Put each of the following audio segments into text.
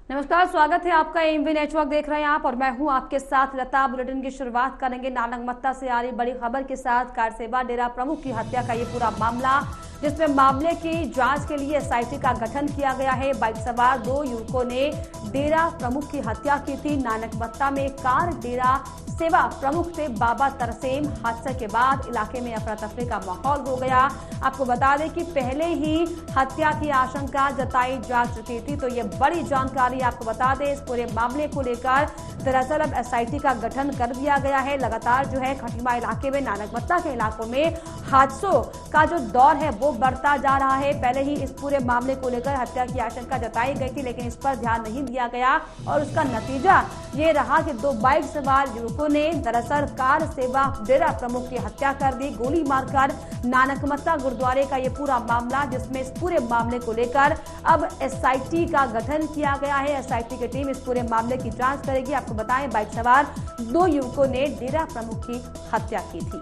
नमस्कार, स्वागत है आपका। एमवी नेटवर्क देख रहे हैं आप और मैं हूं आपके साथ लता। बुलेटिन की शुरुआत करेंगे नानकमत्ता से आ रही बड़ी खबर के साथ। कारसेवा डेरा प्रमुख की हत्या का ये पूरा मामला, जिसमें मामले की जांच के लिए एसआईटी का गठन किया गया है। बाइक सवार 2 युवकों ने डेरा प्रमुख की हत्या की थी। नानकमत्ता में कार डेरा सेवा प्रमुख से बाबा तरसेम हादसे के बाद इलाके में अफरा तफरी का माहौल हो गया। आपको बता दें कि पहले ही हत्या की आशंका जताई जा चुकी थी। तो ये बड़ी जानकारी आपको बता दें इस पूरे मामले को लेकर। दरअसल अब एसआईटी का गठन कर दिया गया है। लगातार जो है खटीमा इलाके में, नानकमत्ता के इलाकों में हादसों का जो दौर है वो बढ़ता जा रहा है। पहले ही इस पूरे मामले को लेकर हत्या की आशंका जताई गई थी, लेकिन इस पर ध्यान नहीं दिया गया और उसका नतीजा ये रहा कि 2 बाइक सवार युवकों ने दरअसल कार सेवा डेरा प्रमुख की हत्या कर दी, गोली मारकर। नानकमत्ता गुरुद्वारे का ये पूरा मामला, जिसमें इस पूरे मामले को लेकर अब एसआईटी का गठन किया गया है। एसआईटी की टीम इस पूरे मामले की जांच करेगी। आपको बताएं, बाइक सवार 2 युवकों ने डेरा प्रमुख की हत्या की थी।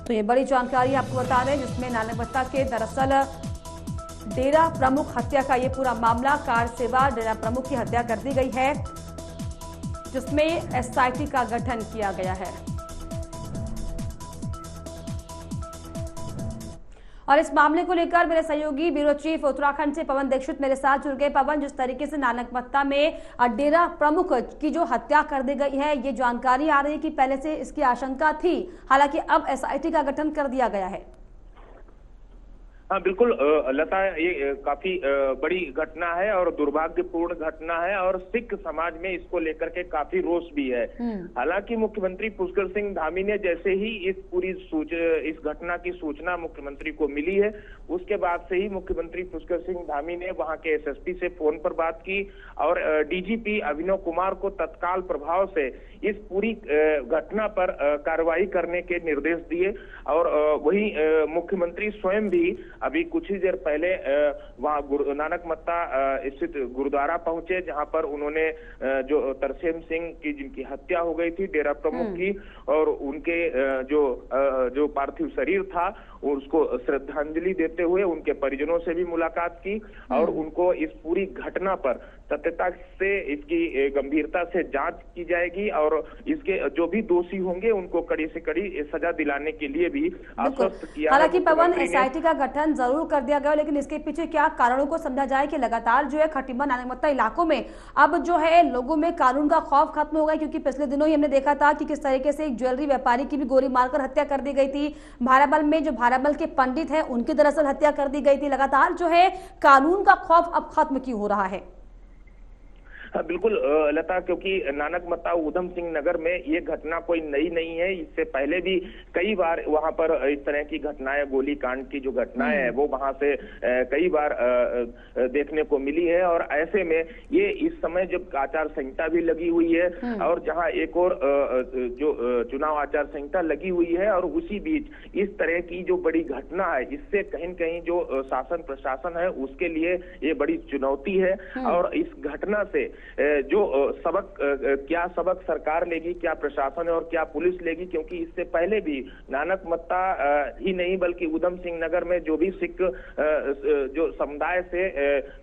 तो ये बड़ी जानकारी आपको बता दें, जिसमें नानकमत्ता के दरअसल डेरा प्रमुख हत्या का ये पूरा मामला, कार सेवा डेरा प्रमुख की हत्या कर दी गई है, जिसमें एसआईटी का गठन किया गया है। और इस मामले को लेकर मेरे सहयोगी ब्यूरो चीफ उत्तराखंड से पवन दीक्षित मेरे साथ जुड़ गए। पवन, जिस तरीके से नानकमत्ता में डेरा प्रमुख की जो हत्या कर दी गई है, ये जानकारी आ रही है कि पहले से इसकी आशंका थी, हालांकि अब एसआईटी का गठन कर दिया गया है। हाँ बिल्कुल लता, ये काफी बड़ी घटना है और दुर्भाग्यपूर्ण घटना है और सिख समाज में इसको लेकर के काफी रोष भी है। हालांकि मुख्यमंत्री पुष्कर सिंह धामी ने जैसे ही इस घटना की सूचना मुख्यमंत्री को मिली है, उसके बाद से ही मुख्यमंत्री पुष्कर सिंह धामी ने वहां के एसएसपी से फोन पर बात की और डीजीपी अभिनव कुमार को तत्काल प्रभाव से इस पूरी घटना पर कार्रवाई करने के निर्देश दिए। और वही मुख्यमंत्री स्वयं भी अभी कुछ ही देर पहले वहां नानकमत्ता स्थित गुरुद्वारा पहुंचे, जहां पर उन्होंने जो तरसेम सिंह की जिनकी हत्या हो गई थी डेरा प्रमुख की, और उनके जो पार्थिव शरीर था उसको श्रद्धांजलि देते हुए उनके परिजनों से भी मुलाकात की और उनको इस पूरी घटना पर सत्यता से, इसकी गंभीरता से जांच की जाएगी और इसके जो भी दोषी होंगे उनको कड़ी से कड़ी सजा दिलाने के लिए भी आश्वस्त किया। हालांकि पवन, एसआईटी का गठन जरूर कर दिया गया, लेकिन इसके पीछे क्या कारणों को समझा जाए कि लगातार जो है खटीमा नानकमत्ता इलाकों में अब जो है लोगों में कानून का खौफ खत्म हो गया, क्योंकि पिछले दिनों ही हमने देखा था कि किस तरीके से एक ज्वेलरी व्यापारी की भी गोली मारकर हत्या कर दी गई थी। भाराबल में जो भाराबल के पंडित हैं उनकी दरअसल हत्या कर दी गई थी। लगातार जो है कानून का खौफ अब खत्म क्यों हो रहा है? हाँ बिल्कुल लता, क्योंकि नानकमत्ता ऊधम सिंह नगर में ये घटना कोई नई नहीं है। इससे पहले भी कई बार वहां पर इस तरह की घटनाएं, गोली कांड की जो घटनाएं हैं वो वहां से कई बार देखने को मिली है। और ऐसे में ये इस समय जब आचार संहिता भी लगी हुई है और जहां एक और जो चुनाव आचार संहिता लगी हुई है, और उसी बीच इस तरह की जो बड़ी घटना है, इससे कहीं न कहीं जो शासन प्रशासन है उसके लिए ये बड़ी चुनौती है। और इस घटना से जो सबक, क्या सबक सरकार लेगी, क्या प्रशासन और क्या पुलिस लेगी, क्योंकि इससे पहले भी नानकमत्ता ही नहीं बल्कि ऊधम सिंह नगर में जो भी सिख जो समुदाय से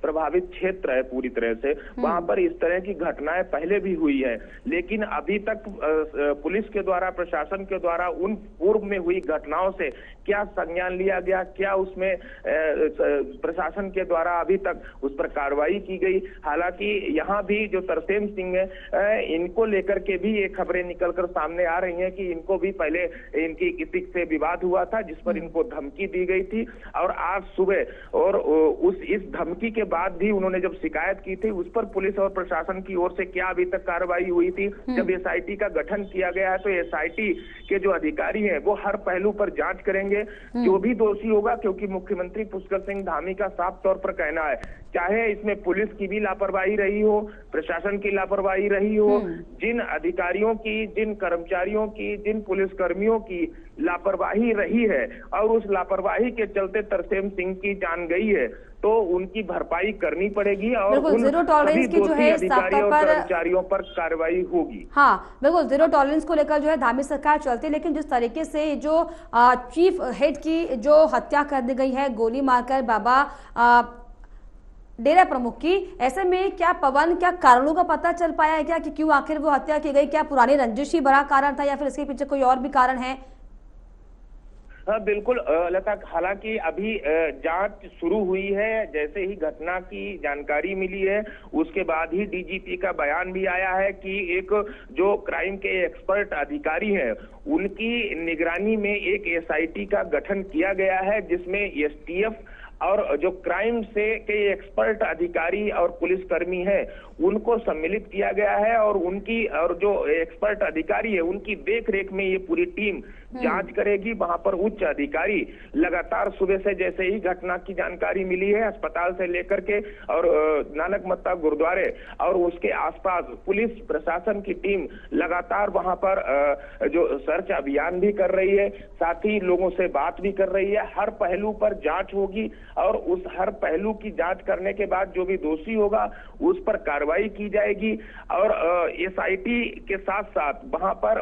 प्रभावित क्षेत्र है पूरी तरह से, वहां पर इस तरह की घटनाएं पहले भी हुई है। लेकिन अभी तक पुलिस के द्वारा, प्रशासन के द्वारा उन पूर्व में हुई घटनाओं से क्या संज्ञान लिया गया, क्या उसमें प्रशासन के द्वारा अभी तक उस पर कार्रवाई की गई। हालांकि यहाँ भी जो तरसेम सिंह है, इनको लेकर के भी ये खबरें निकलकर सामने आ रही हैं कि इनको भी पहले इनकी किसी से विवाद हुआ था जिस पर इनको धमकी दी गई थी, और आज सुबह और इस धमकी के बाद भी उन्होंने जब शिकायत की थी उस पर पुलिस और प्रशासन की ओर से क्या अभी तक कार्रवाई हुई थी। जब एसआईटी का गठन किया गया है तो एसआईटी के जो अधिकारी हैं वो हर पहलू पर जांच करेंगे, जो भी दोषी होगा, क्योंकि मुख्यमंत्री पुष्कर सिंह धामी का साफ तौर पर कहना है, चाहे इसमें पुलिस की भी लापरवाही रही हो, प्रशासन की लापरवाही रही हो, जिन अधिकारियों की, जिन कर्मचारियों की, जिन पुलिसकर्मियों की लापरवाही रही है और उस लापरवाही के चलते तरसेम सिंह की जान गई है, तो उनकी भरपाई करनी पड़ेगी और बिल्कुल, उन जीरो टॉलरेंस सभी की जो है दोषी इस अधिकारियों और पर कर्मचारियों पर कार्रवाई होगी। हाँ बिल्कुल, जीरो टॉलरेंस को लेकर जो है धामी सरकार चलती है, लेकिन जिस तरीके से जो चीफ हेड की जो हत्या कर दी गई है गोली मारकर बाबा डेरा प्रमुख की, ऐसे में क्या पवन, क्या कारणों का पता चल पाया है क्या कि क्यों आखिर वो हत्या की गई? क्या पुरानी रंजिश ही बड़ा कारण था या फिर इसके पीछे कोई और भी कारण है? हाँ बिल्कुल लता, हालांकि अभी जांच शुरू हुई है। जैसे ही घटना की जानकारी मिली है उसके बाद ही डीजीपी का बयान भी आया है कि एक जो क्राइम के एक्सपर्ट अधिकारी हैं उनकी निगरानी में एक एसआईटी का गठन किया गया है, जिसमें एसटीएफ और जो क्राइम से के एक्सपर्ट अधिकारी और पुलिसकर्मी हैं उनको सम्मिलित किया गया है और उनकी और जो एक्सपर्ट अधिकारी है उनकी देखरेख में ये पूरी टीम जांच करेगी। वहां पर उच्च अधिकारी लगातार सुबह से जैसे ही घटना की जानकारी मिली है अस्पताल से लेकर के और नानक मत्ता गुरुद्वारे और उसके आसपास पुलिस प्रशासन की टीम लगातार वहां पर जो सर्च अभियान भी कर रही है, साथ ही लोगों से बात भी कर रही है। हर पहलू पर जांच होगी और उस हर पहलू की जांच करने के बाद जो भी दोषी होगा उस पर कार्रवाई की जाएगी। और एसआईटी के साथ साथ वहां पर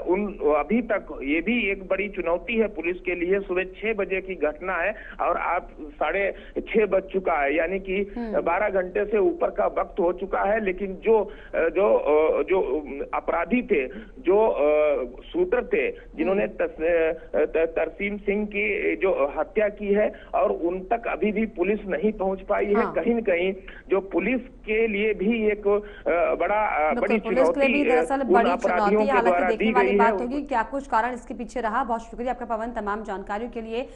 अभी तक ये भी एक बड़ी चुनौती है पुलिस के लिए। सुबह 6 बजे की घटना है और आप 6:30 बज चुका है, यानी कि 12 घंटे से ऊपर का वक्त हो चुका है। लेकिन जो जो जो अपराधी थे, जो शूटर थे, जिन्होंने तरसीम सिंह की जो हत्या की है और उन तक अभी भी पुलिस नहीं पहुंच पाई है। हाँ। कहीं न कहीं जो पुलिस के लिए भी एक बड़ी पुलिस के लिए भी दरअसल बड़ी चुनौती, हालांकि देखने वाली बात है। होगी क्या कुछ कारण इसके पीछे रहा। बहुत शुक्रिया आपका पवन तमाम जानकारियों के लिए।